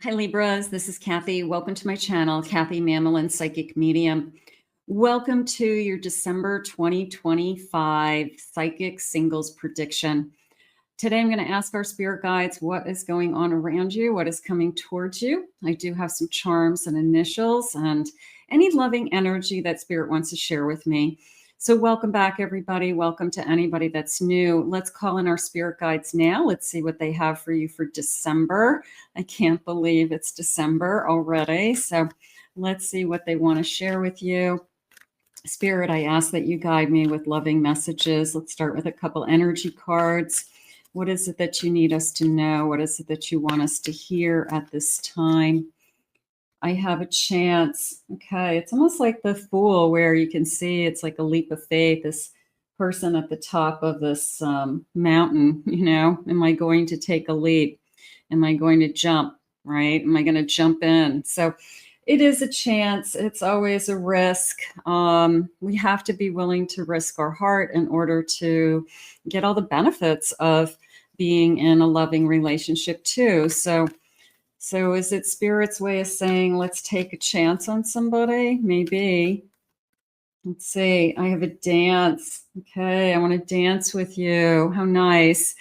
Hi Libras, this is Kathy. Welcome to my channel, Kathy Mamolen, Psychic Medium. Welcome to your December 2025 Psychic Singles Prediction. Today I'm going to ask our spirit guides what is going on around you, what is coming towards you. I do have some charms and initials and any loving energy that spirit wants to share with me. So welcome back, everybody. Welcome to anybody that's new. Let's call in our spirit guides now. Let's see what they have for you for December. I can't believe it's December already. So let's see what they want to share with you. Spirit, I ask that you guide me with loving messages. Let's start with a couple energy cards. What is it that you need us to know? What is it that you want us to hear at this time? I have a chance. Okay, it's almost like the Fool, where you can see it's like a leap of faith. This person at the top of this mountain, am I going to take a leap? Am I going to jump, right? Am I going to jump in? So it is a chance. It's always a risk. We have to be willing to risk our heart in order to get all the benefits of being in a loving relationship too. So is it Spirit's way of saying, let's take a chance on somebody? Maybe. Let's see. I have a dance. Okay. I want to dance with you. How nice.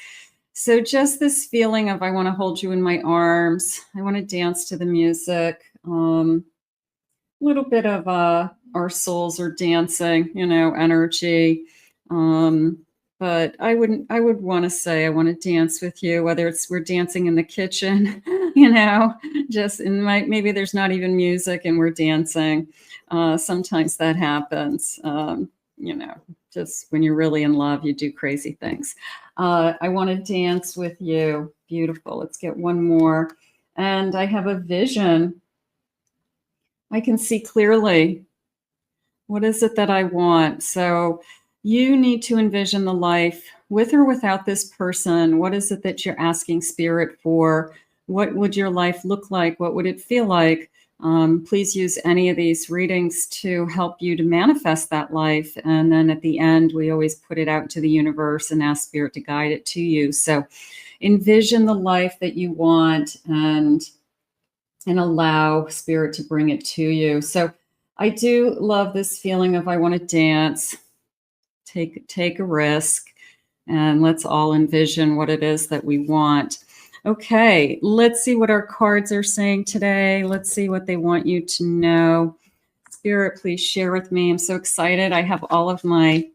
So just this feeling of, I want to hold you in my arms. I want to dance to the music. A little bit of our souls are dancing, energy. But I would want to say I want to dance with you, whether we're dancing in the kitchen, just maybe there's not even music and we're dancing. Sometimes that happens, just when you're really in love, you do crazy things. I want to dance with you. Beautiful. Let's get one more. And I have a vision. I can see clearly. What is it that I want? So you need to envision the life with or without this person. What is it that you're asking Spirit for? What would your life look like? What would it feel like? Please use any of these readings to help you to manifest that life. And then at the end, we always put it out to the universe and ask Spirit to guide it to you. So envision the life that you want and allow Spirit to bring it to you. So I do love this feeling of, I want to dance. Take a risk, and let's all envision what it is that we want. Okay, let's see what our cards are saying today. Let's see what they want you to know. Spirit, please share with me. I'm so excited. I have all of my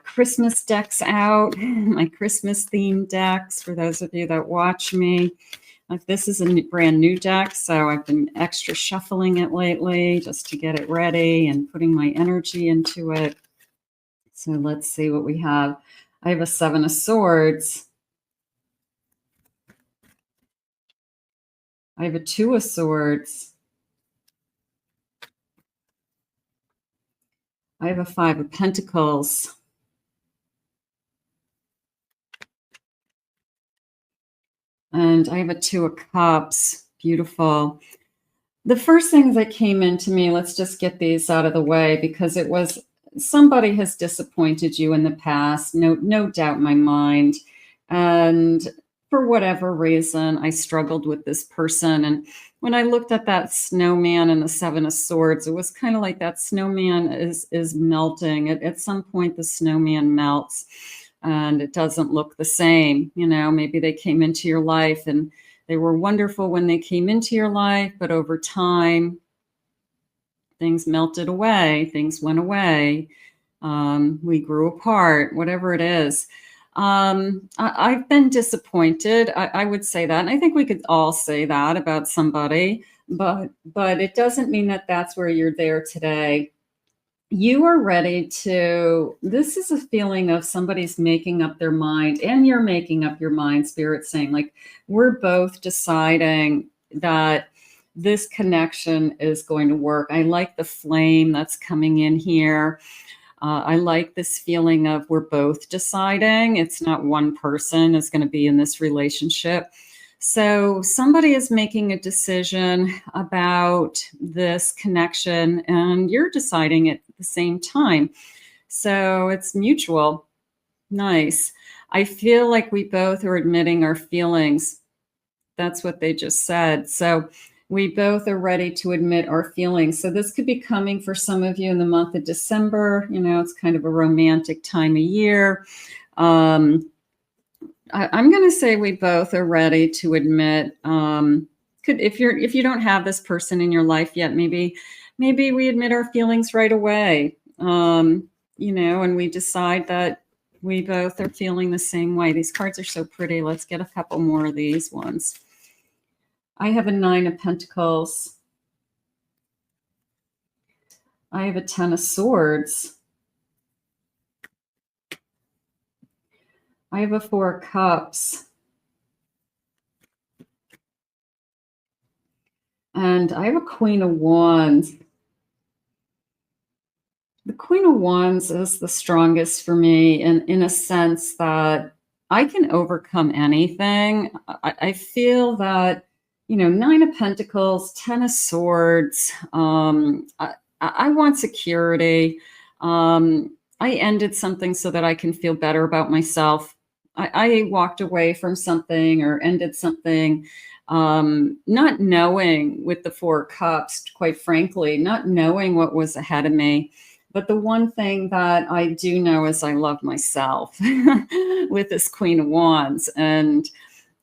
Christmas decks out, my Christmas themed decks for those of you that watch me. This is a brand new deck, so I've been extra shuffling it lately just to get it ready and putting my energy into it. So let's see what we have. I have a 7 of Swords. I have a 2 of Swords. I have a 5 of Pentacles. And I have a 2 of Cups. Beautiful. The first thing that came into me, let's just get these out of the way, because it was somebody has disappointed you in the past, no doubt in my mind. And for whatever reason, I struggled with this person. And when I looked at that snowman and the 7 of Swords, it was kind of like that snowman is melting. At some point, the snowman melts and it doesn't look the same. Maybe they came into your life and they were wonderful when they came into your life, but over time, things melted away, things went away, we grew apart, whatever it is. I've been disappointed. I would say that. And I think we could all say that about somebody, but it doesn't mean that that's where you're there today. You are ready to, this is a feeling of somebody's making up their mind and you're making up your mind, Spirit saying, like, we're both deciding that this connection is going to work. I like the flame that's coming in here. I like this feeling of we're both deciding. It's not one person is going to be in this relationship. So somebody is making a decision about this connection and you're deciding at the same time. So it's mutual. Nice. I feel like we both are admitting our feelings. That's what they just said. So we both are ready to admit our feelings. So this could be coming for some of you in the month of December. You know, it's kind of a romantic time of year. I'm going to say we both are ready to admit, if you don't have this person in your life yet, maybe we admit our feelings right away. You know, and we decide that we both are feeling the same way. These cards are so pretty. Let's get a couple more of these ones. I have a 9 of Pentacles. I have a 10 of Swords. I have a 4 of Cups. And I have a Queen of Wands. The Queen of Wands is the strongest for me in a sense that I can overcome anything. I feel that, you know, 9 of Pentacles, 10 of Swords. I want security. I ended something so that I can feel better about myself. I walked away from something or ended something, not knowing, with the 4 of Cups, quite frankly, not knowing what was ahead of me. But the one thing that I do know is I love myself with this Queen of Wands. And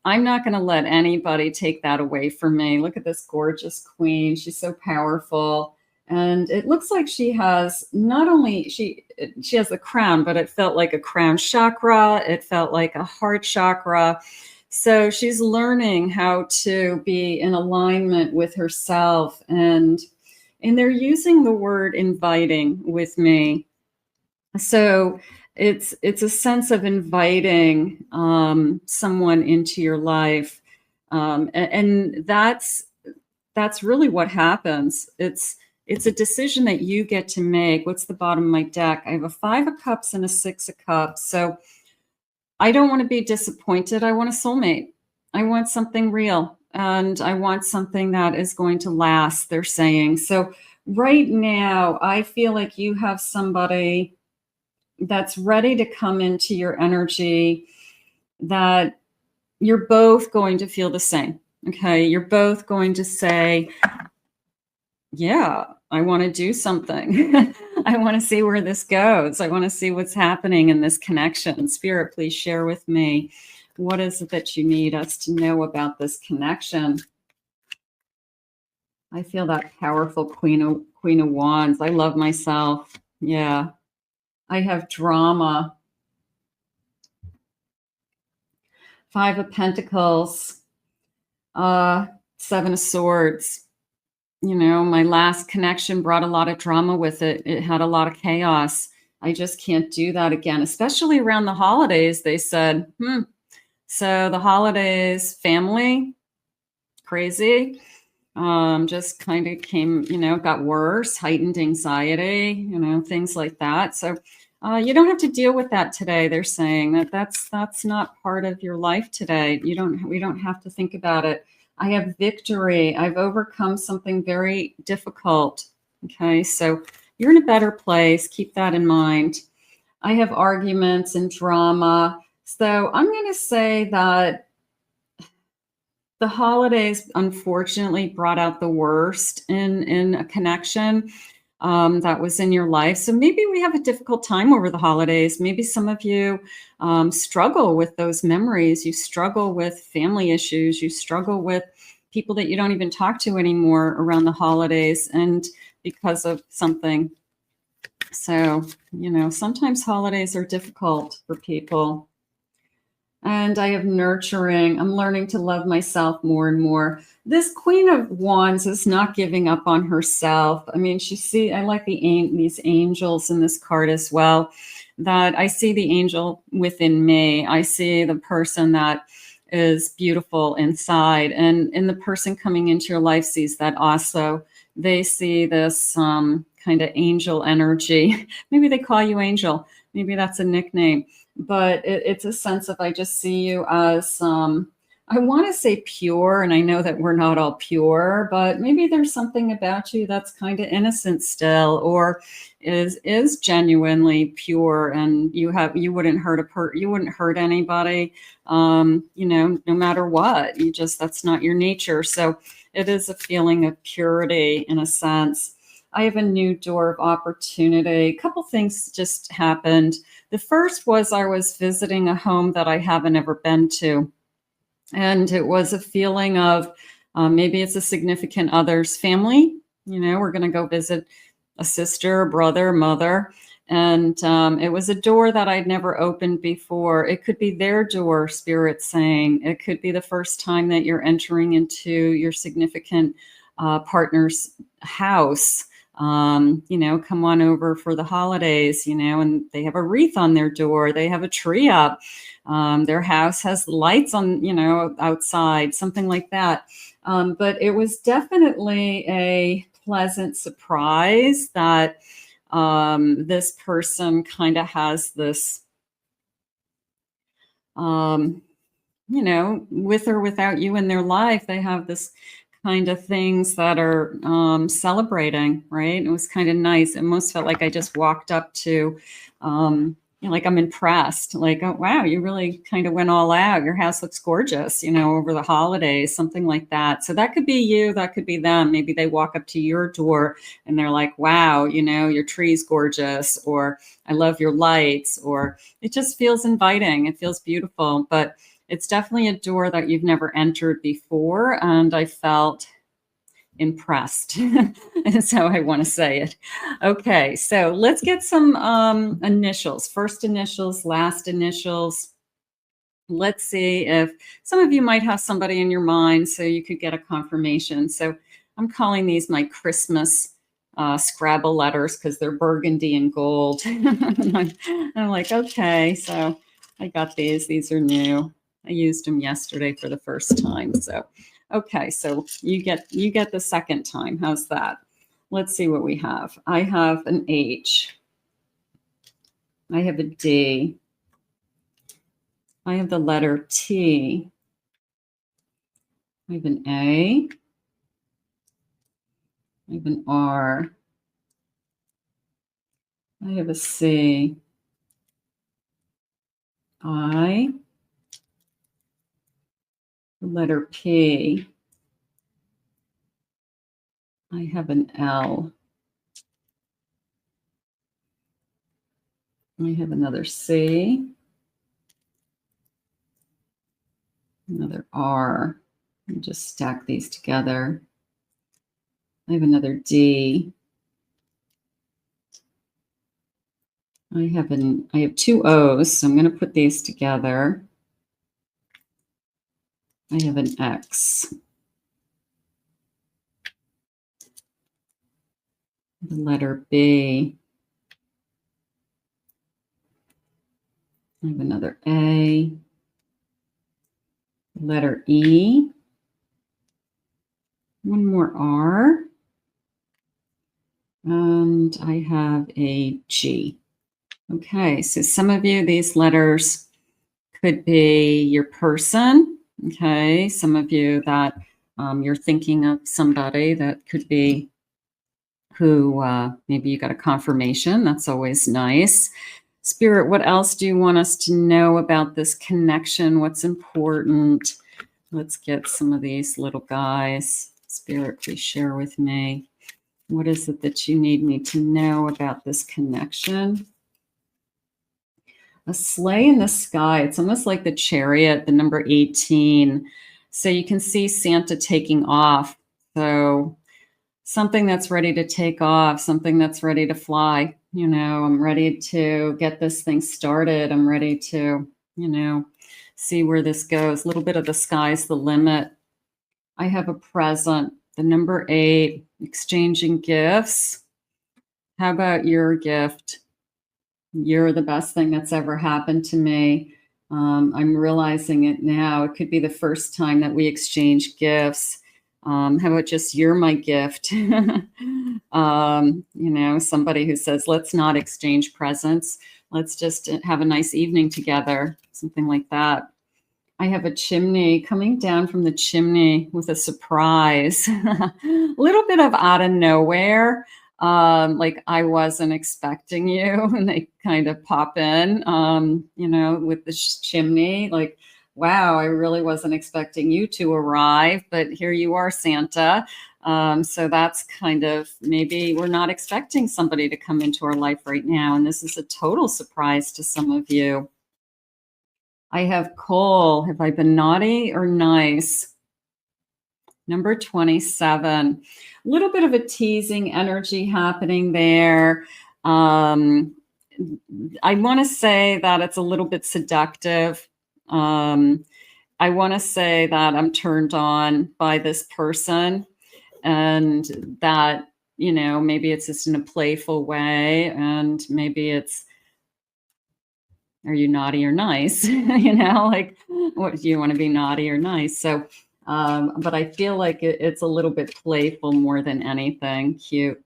I'm not going to let anybody take that away from me. Look at this gorgeous queen. She's so powerful. And it looks like she has not only, she has the crown, but it felt like a crown chakra. It felt like a heart chakra. So she's learning how to be in alignment with herself. And they're using the word inviting with me. So it's a sense of inviting someone into your life. And that's really what happens. It's a decision that you get to make. What's the bottom of my deck? I have a 5 of Cups and a 6 of Cups. So I don't want to be disappointed. I want a soulmate. I want something real. And I want something that is going to last, they're saying. So right now, I feel like you have somebody that's ready to come into your energy, that you're both going to feel the same. Okay. You're both going to say, yeah, I want to do something. I want to see where this goes. I want to see what's happening in this connection. Spirit, please share with me. What is it that you need us to know about this connection? I feel that powerful Queen of Wands. I love myself. Yeah. I have drama. 5 of Pentacles. 7 of Swords. You know, my last connection brought a lot of drama with it. It had a lot of chaos. I just can't do that again, especially around the holidays. They said, So the holidays, family, crazy. Just kind of came, you know, got worse, heightened anxiety, you know, things like that. So you don't have to deal with that today. They're saying that's not part of your life today. We don't have to think about it. I have victory. I've overcome something very difficult. Okay, so you're in a better place. Keep that in mind. I have arguments and drama. So I'm going to say that the holidays, unfortunately, brought out the worst in a connection that was in your life. So maybe we have a difficult time over the holidays. Maybe some of you struggle with those memories. You struggle with family issues. You struggle with people that you don't even talk to anymore around the holidays, and because of something. So, you know, sometimes holidays are difficult for people. And I have nurturing. I'm learning to love myself more and more. This Queen of Wands is not giving up on herself. I mean, I like these angels in this card as well, that I see the angel within me. I see the person that is beautiful inside, and the person coming into your life sees that also. They see this kind of angel energy. Maybe they call you Angel. Maybe that's a nickname. But it's a sense of, I just see you as I want to say pure, and I know that we're not all pure, but maybe there's something about you that's kind of innocent still, or is genuinely pure, and you wouldn't hurt you wouldn't hurt anybody, you know, no matter what. You just, that's not your nature. So it is a feeling of purity in a sense. I have a new door of opportunity. A couple things just happened. The first was I was visiting a home that I haven't ever been to. And it was a feeling of maybe it's a significant other's family. You know, we're going to go visit a sister, brother, mother. And it was a door that I'd never opened before. It could be their door, Spirit saying. It could be the first time that you're entering into your significant partner's house. You know, come on over for the holidays, you know, and they have a wreath on their door. They have a tree up. Their house has lights on, you know, outside, something like that. But it was definitely a pleasant surprise that this person kind of has this, you know, with or without you in their life, they have this kind of things that are celebrating, right? It was kind of nice. It almost felt like I just walked up to, you know, like I'm impressed, like, oh, wow, you really kind of went all out. Your house looks gorgeous, you know, over the holidays, something like that. So that could be you, that could be them. Maybe they walk up to your door and they're like, wow, you know, your tree's gorgeous, or I love your lights, or it just feels inviting. It feels beautiful, but it's definitely a door that you've never entered before. And I felt impressed. That's how I want to say it. Okay, so let's get some initials, first initials, last initials. Let's see if some of you might have somebody in your mind so you could get a confirmation. So I'm calling these my Christmas Scrabble letters because they're burgundy and gold. I'm like, okay, so I got these. These are new. I used them yesterday for the first time. So, okay, so you get the second time. How's that? Let's see what we have. I have an H. I have a D. I have the letter T. I have an A. I have an R. I have a C. I. The letter P. I have an L. I have another C. Another R. I'll just stack these together. I have another D. I have two O's, so I'm going to put these together. I have an X. The letter B. I have another A. Letter E. One more R. And I have a G. Okay, so some of you, these letters could be your person. Okay, some of you that you're thinking of somebody that could be who maybe you got a confirmation. That's always nice. Spirit, what else do you want us to know about this connection? What's important? Let's get some of these little guys. Spirit, please share with me. What is it that you need me to know about this connection? A sleigh in the sky. It's almost like the chariot, the number 18. So you can see Santa taking off. So something that's ready to take off, something that's ready to fly. You know, I'm ready to get this thing started. I'm ready to, you know, see where this goes. A little bit of the sky's the limit. I have a present, the number 8, exchanging gifts. How about your gift? You're the best thing that's ever happened to me. I'm realizing it now. It could be the first time that we exchange gifts. How about just you're my gift? You know, somebody who says, let's not exchange presents. Let's just have a nice evening together. Something like that. I have a chimney coming down from the chimney with a surprise. A little bit of out of nowhere. Like I wasn't expecting you, and they kind of pop in, with the chimney. Like, wow, I really wasn't expecting you to arrive, but here you are, Santa. So that's kind of, maybe we're not expecting somebody to come into our life right now, and this is a total surprise to some of you. I have Cole. Have I been naughty or nice? Number 27. A little bit of a teasing energy happening there. I want to say that it's a little bit seductive. I want to say that I'm turned on by this person, and that, maybe it's just in a playful way, and maybe it's, are you naughty or nice? Like, what do you want to be, naughty or nice? So, but I feel like it's a little bit playful more than anything. Cute.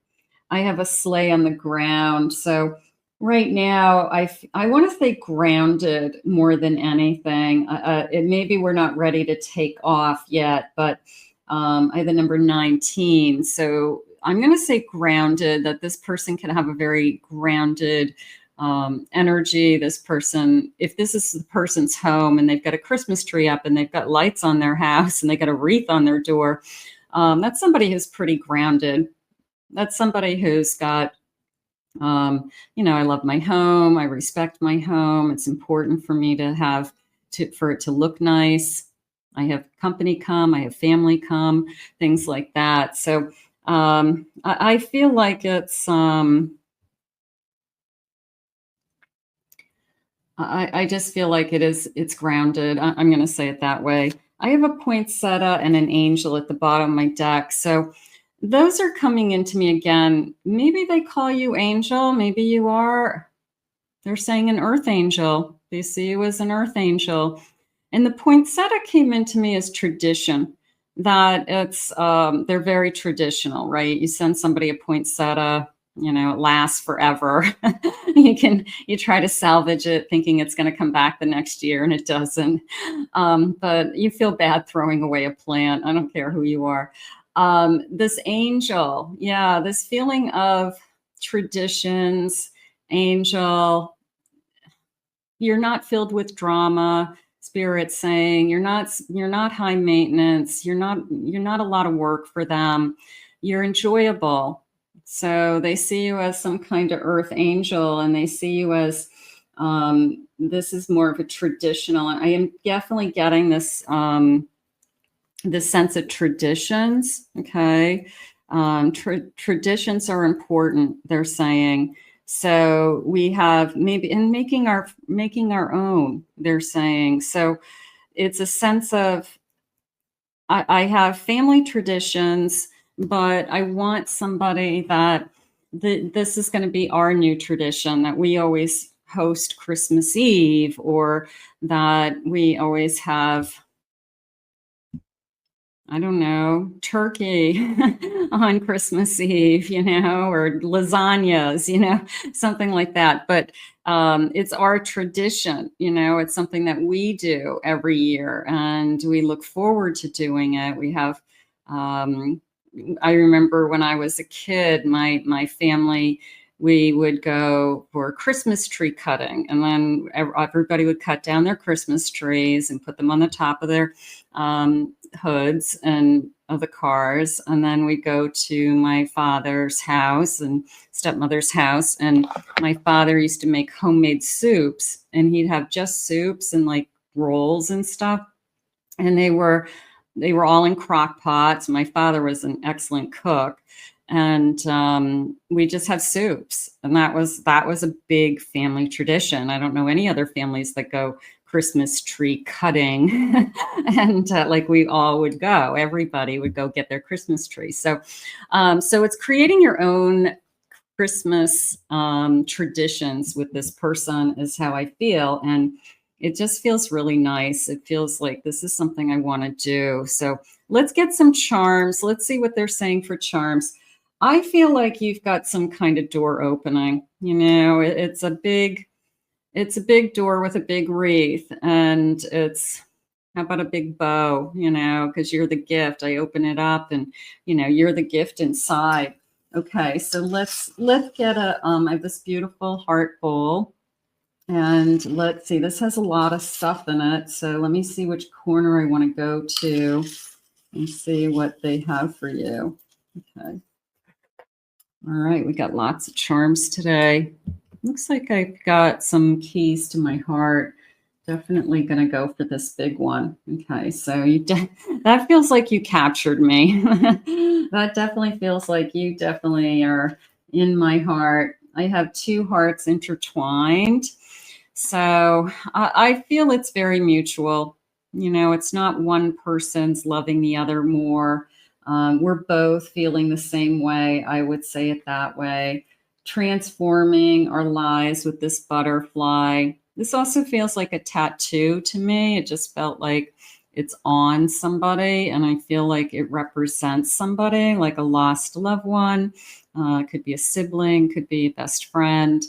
I have a sleigh on the ground. So right now, I want to stay grounded more than anything. Maybe we're not ready to take off yet, but I have the number 19. So I'm going to say grounded, that this person can have a very grounded energy. This person, if this is the person's home and they've got a Christmas tree up and they've got lights on their house and they got a wreath on their door, that's somebody who's pretty grounded. That's somebody who's got, I love my home. I respect my home. It's important for me to have for it to look nice. I have company come, I have family come, things like that. So I feel like it's, I just feel like it's grounded. I'm going to say it that way. I have a poinsettia and an angel at the bottom of my deck. So those are coming into me again. Maybe they call you angel. Maybe you are. They're saying an earth angel. They see you as an earth angel. And the poinsettia came into me as tradition, that it's, they're very traditional, right? You send somebody a poinsettia, it lasts forever. You try to salvage it thinking it's going to come back the next year, and it doesn't. But you feel bad throwing away a plant. I don't care who you are. This angel, yeah, this feeling of traditions, angel, you're not filled with drama. Spirit saying you're not high maintenance. You're not a lot of work for them. You're enjoyable. So they see you as some kind of earth angel, and they see you as, this is more of a traditional. I am definitely getting this, this sense of traditions. Okay. Traditions are important, they're saying. So we have maybe in making our own, they're saying. So it's a sense of, I have family traditions, but I want somebody that this is going to be our new tradition, that we always host Christmas Eve, or that we always have, I don't know, turkey on Christmas Eve, or lasagnas, something like that. But it's our tradition, it's something that we do every year, and we look forward to doing it. We have, I remember when I was a kid, my family, we would go for Christmas tree cutting, and then everybody would cut down their Christmas trees and put them on the top of their hoods and of the cars. And then we go to my father's house and stepmother's house, and my father used to make homemade soups, and he'd have just soups and like rolls and stuff, and they were all in crock pots. My father was an excellent cook, and we just have soups, and that was a big family tradition. I don't know any other families that go Christmas tree cutting, and like we all would go. Everybody would go get their Christmas tree. So, so it's creating your own Christmas traditions with this person is how I feel, and it just feels really nice. It feels like this is something I want to do. So let's get some charms. Let's see what they're saying for charms. I feel like you've got some kind of door opening. It's a big door with a big wreath, and it's How about a big bow, you know, because you're the gift. I open it up and, you know, you're the gift inside. Okay, so let's get a I have this beautiful heart bowl. And let's see, this has a lot of stuff in it. So let me see which corner I want to go to and see what they have for you. Okay. All right, we got lots of charms today. Looks like I've got some keys to my heart. Definitely going to go for this big one. Okay, so that feels like you captured me. That definitely feels like you definitely are in my heart. I have two hearts intertwined. So I feel it's very mutual. You know, it's not one person's loving the other more. We're both feeling the same way. I would say it that way. Transforming our lives with this butterfly. This also feels like a tattoo to me. It just felt like it's on somebody, and I feel like it represents somebody, like a lost loved one. Could be a sibling, could be a best friend,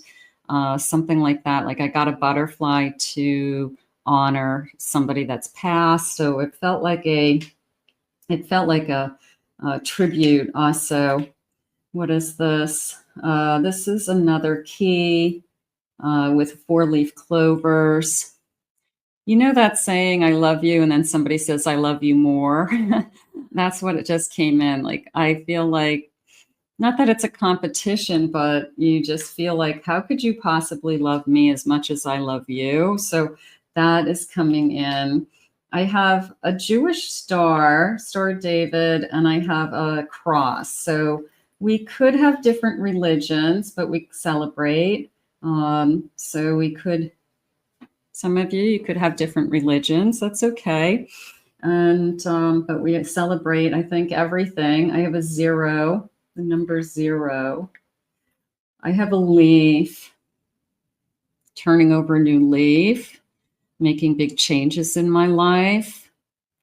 something like that. Like I got a butterfly to honor somebody that's passed, so it felt like a tribute. Also, what is this? This is another key with 4-leaf clovers. You know that saying, I love you, and then somebody says, I love you more? That's what it just came in. Like, I feel like, not that it's a competition, but you just feel like, how could you possibly love me as much as I love you? So that is coming in. I have a Jewish star, Star of David, and I have a cross. So we could have different religions, but we celebrate. So we could, some of you could have different religions. That's okay. And but we celebrate, I think, everything. I have a 0, the number 0. I have a leaf, turning over a new leaf, making big changes in my life,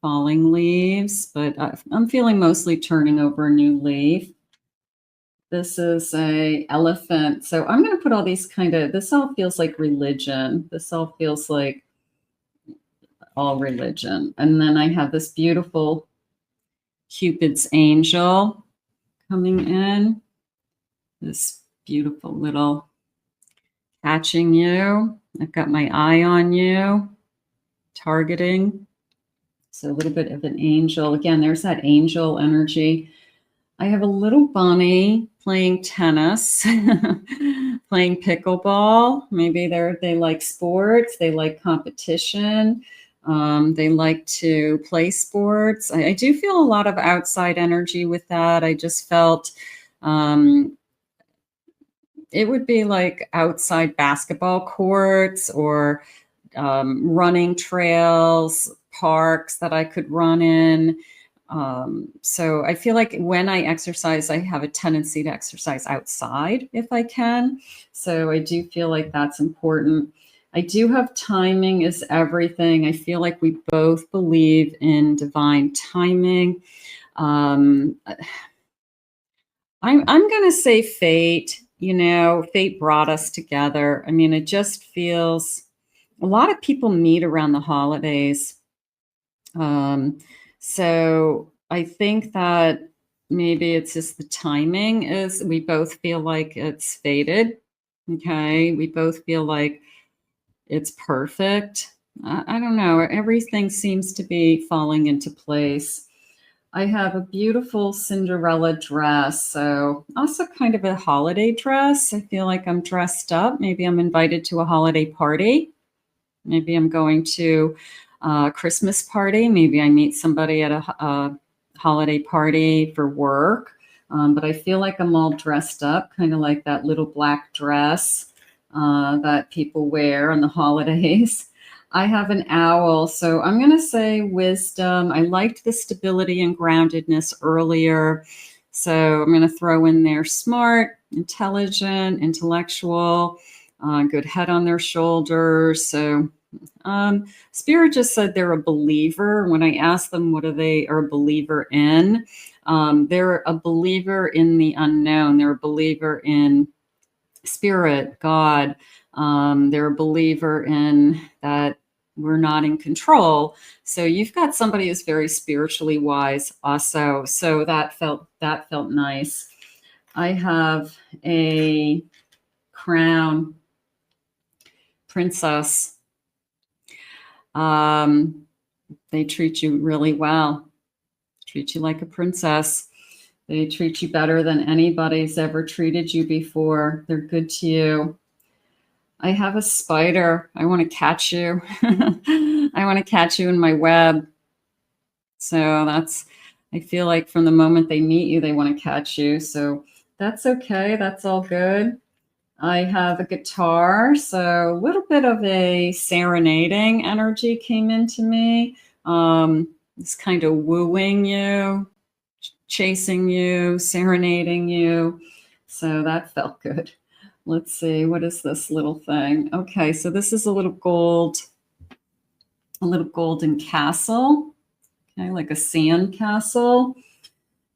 falling leaves, but I'm feeling mostly turning over a new leaf. This is a elephant. So I'm going to put all these this all feels like religion. This all feels like all religion. And then I have this beautiful Cupid's angel coming in. This beautiful little catching you. I've got my eye on you, targeting. So a little bit of an angel. Again, there's that angel energy. I have a little bunny playing tennis, playing pickleball. Maybe they like sports. They like competition. They like to play sports. I do feel a lot of outside energy with that. I just felt it would be like outside basketball courts or running trails, parks that I could run in. So I feel like when I exercise, I have a tendency to exercise outside if I can. So I do feel like that's important. I do have timing is everything. I feel like we both believe in divine timing. I'm going to say fate. You know, fate brought us together. I mean, it just feels, a lot of people meet around the holidays. So I think that maybe it's just the timing is, we both feel like it's fated. Okay. We both feel like it's perfect. I don't know. Everything seems to be falling into place. I have a beautiful Cinderella dress. So also kind of a holiday dress. I feel like I'm dressed up. Maybe I'm invited to a holiday party. Maybe I'm going to a Christmas party. Maybe I meet somebody at a holiday party for work. But I feel like I'm all dressed up, kind of like that little black dress that people wear on the holidays. I have an owl, so I'm going to say wisdom. I liked the stability and groundedness earlier. So I'm going to throw in there smart, intelligent, intellectual, good head on their shoulders. So Spirit just said they're a believer. When I asked them what are a believer in, they're a believer in the unknown. They're a believer in Spirit, God. They're a believer in that we're not in control. So you've got somebody who's very spiritually wise also. So that felt nice. I have a crown princess. They treat you really well, treat you like a princess. They treat you better than anybody's ever treated you before. They're good to you. I have a spider. I want to catch you. I want to catch you in my web. So I feel like from the moment they meet you, they want to catch you. So that's okay. That's all good. I have a guitar. So a little bit of a serenading energy came into me. It's kind of wooing you, chasing you, serenading you. So that felt good. Let's see, what is this little thing? Okay, so this is a little golden castle. Okay, like a sand castle.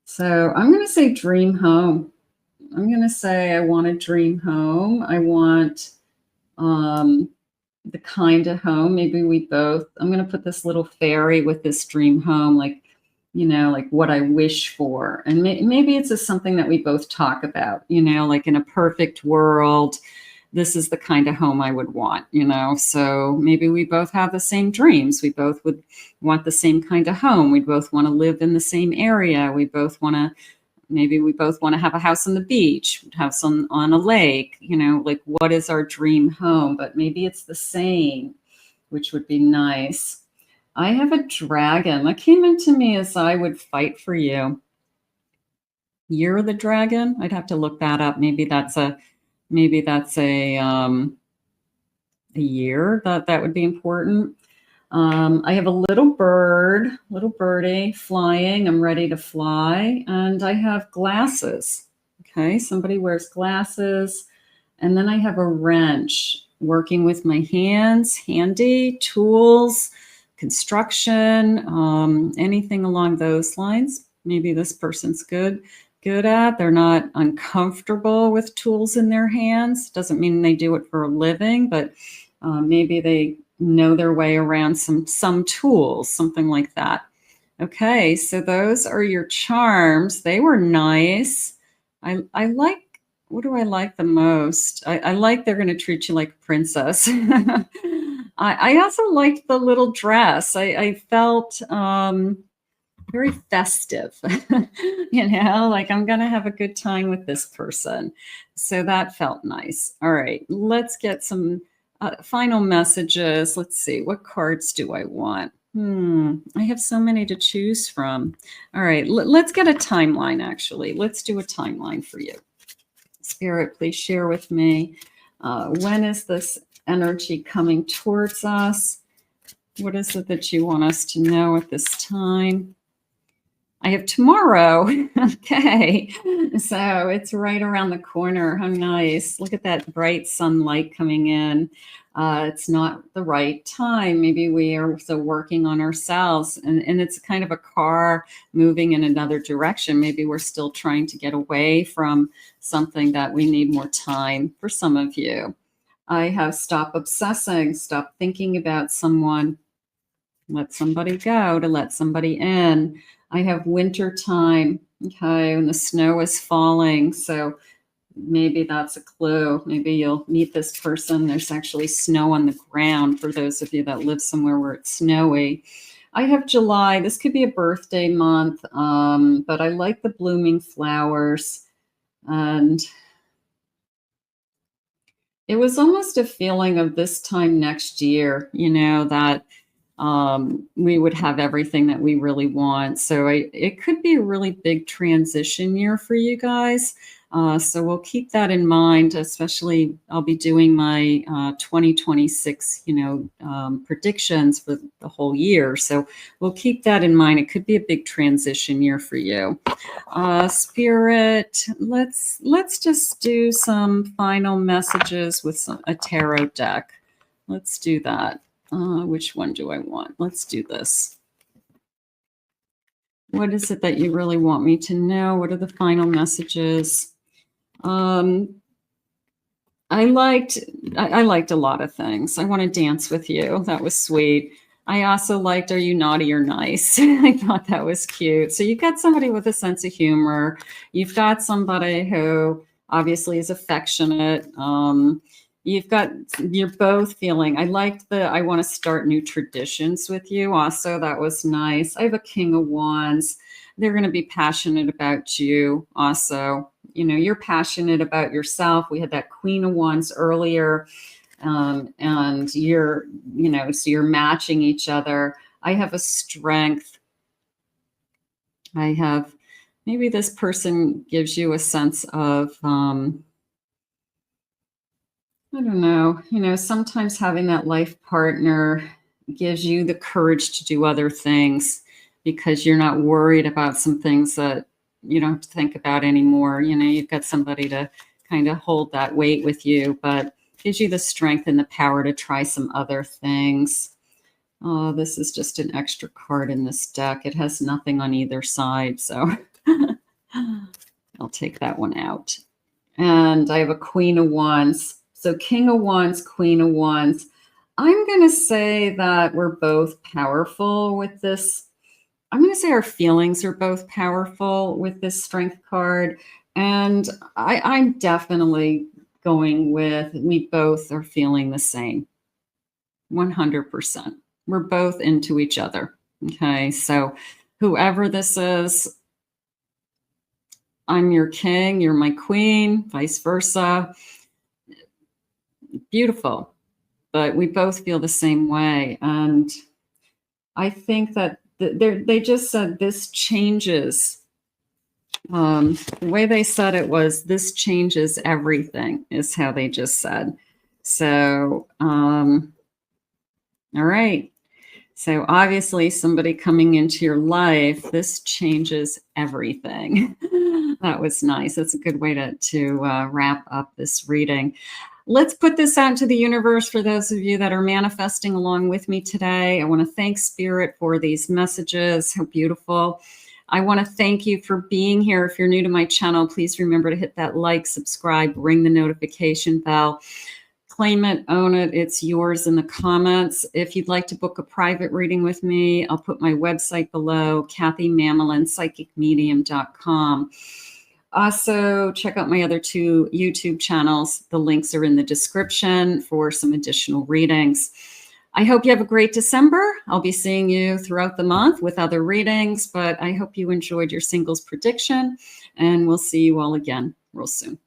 So I'm going to say dream home. I'm going to say I want a dream home. I want the kind of home. Maybe we both. I'm going to put this little fairy with this dream home, like, you know, like what I wish for. And maybe it's just something that we both talk about, you know, like in a perfect world, this is the kind of home I would want, you know. So maybe we both have the same dreams. We both would want the same kind of home. We both want to live in the same area. We both want to have a house on the beach, have some on a lake, you know, like what is our dream home? But maybe it's the same, which would be nice. I have a dragon that came into me as I would fight for you. Year of the dragon. I'd have to look that up. Maybe that's a year that would be important. I have a little birdie flying. I'm ready to fly. And I have glasses. Okay, somebody wears glasses. And then I have a wrench, working with my hands, handy, tools, construction, anything along those lines. Maybe this person's good at. They're not uncomfortable with tools in their hands. Doesn't mean they do it for a living, but maybe they know their way around some tools, something like that. Okay, so those are your charms. They were nice. I like, what do I like the most? I like they're going to treat you like a princess. I also liked the little dress. I felt very festive, you know, like I'm going to have a good time with this person. So that felt nice. All right, let's get some final messages. Let's see, what cards do I want? I have so many to choose from. All right, let's get a timeline, actually. Let's do a timeline for you. Spirit, please share with me. When is this energy coming towards us? What is it that you want us to know at this time? I have tomorrow. Okay. So it's right around the corner. How nice. Look at that bright sunlight coming in. It's not the right time. Maybe we are also working on ourselves, and it's kind of a car moving in another direction. Maybe we're still trying to get away from something that we need more time for some of you. I have stop obsessing, stop thinking about someone, let somebody go to let somebody in. I have winter time, okay, and the snow is falling. So maybe that's a clue. Maybe you'll meet this person. There's actually snow on the ground for those of you that live somewhere where it's snowy. I have July. This could be a birthday month, but I like the blooming flowers. And it was almost a feeling of this time next year, you know, that we would have everything that we really want. So it could be a really big transition year for you guys. So we'll keep that in mind, especially I'll be doing my 2026, predictions for the whole year. So we'll keep that in mind. It could be a big transition year for you. Spirit, let's just do some final messages with a tarot deck. Let's do that. Which one do I want? Let's do this. What is it that you really want me to know? What are the final messages? I I liked a lot of things. I want to dance with you. That was sweet. I also liked, are you naughty or nice? I thought that was cute. So you've got somebody with a sense of humor. You've got somebody who obviously is affectionate. You're both feeling, I liked I want to start new traditions with you. Also, that was nice. I have a King of Wands. They're going to be passionate about you also. You know, you're passionate about yourself. We had that Queen of Wands earlier. And you're, you know, so you're matching each other. I have a Strength. I have, maybe this person gives you a sense of, I don't know, you know, sometimes having that life partner gives you the courage to do other things because you're not worried about some things that you don't have to think about anymore. You know, you've got somebody to kind of hold that weight with you, but gives you the strength and the power to try some other things. Oh, this is just an extra card in this deck. It has nothing on either side, so I'll take that one out. And I have a Queen of Wands. So King of Wands, Queen of Wands. I'm going to say that we're both powerful with this. I'm going to say our feelings are both powerful with this Strength card. And I'm definitely going with, we both are feeling the same. 100%. We're both into each other. Okay. So whoever this is, I'm your king, you're my queen, vice versa. Beautiful. But we both feel the same way. And I think that they just said this changes. The way they said it was, this changes everything, is how they just said. So, all right. So obviously somebody coming into your life, this changes everything. That was nice. That's a good way to wrap up this reading. Let's put this out into the universe for those of you that are manifesting along with me today. I want to thank Spirit for these messages. How beautiful. I want to thank you for being here. If you're new to my channel, please remember to hit that like, subscribe, ring the notification bell. Claim it, own it. It's yours in the comments. If you'd like to book a private reading with me, I'll put my website below, kathymamolenspsychicmedium.com. Also, check out my other 2 YouTube channels. The links are in the description for some additional readings. I hope you have a great December. I'll be seeing you throughout the month with other readings, but I hope you enjoyed your singles prediction, and we'll see you all again real soon.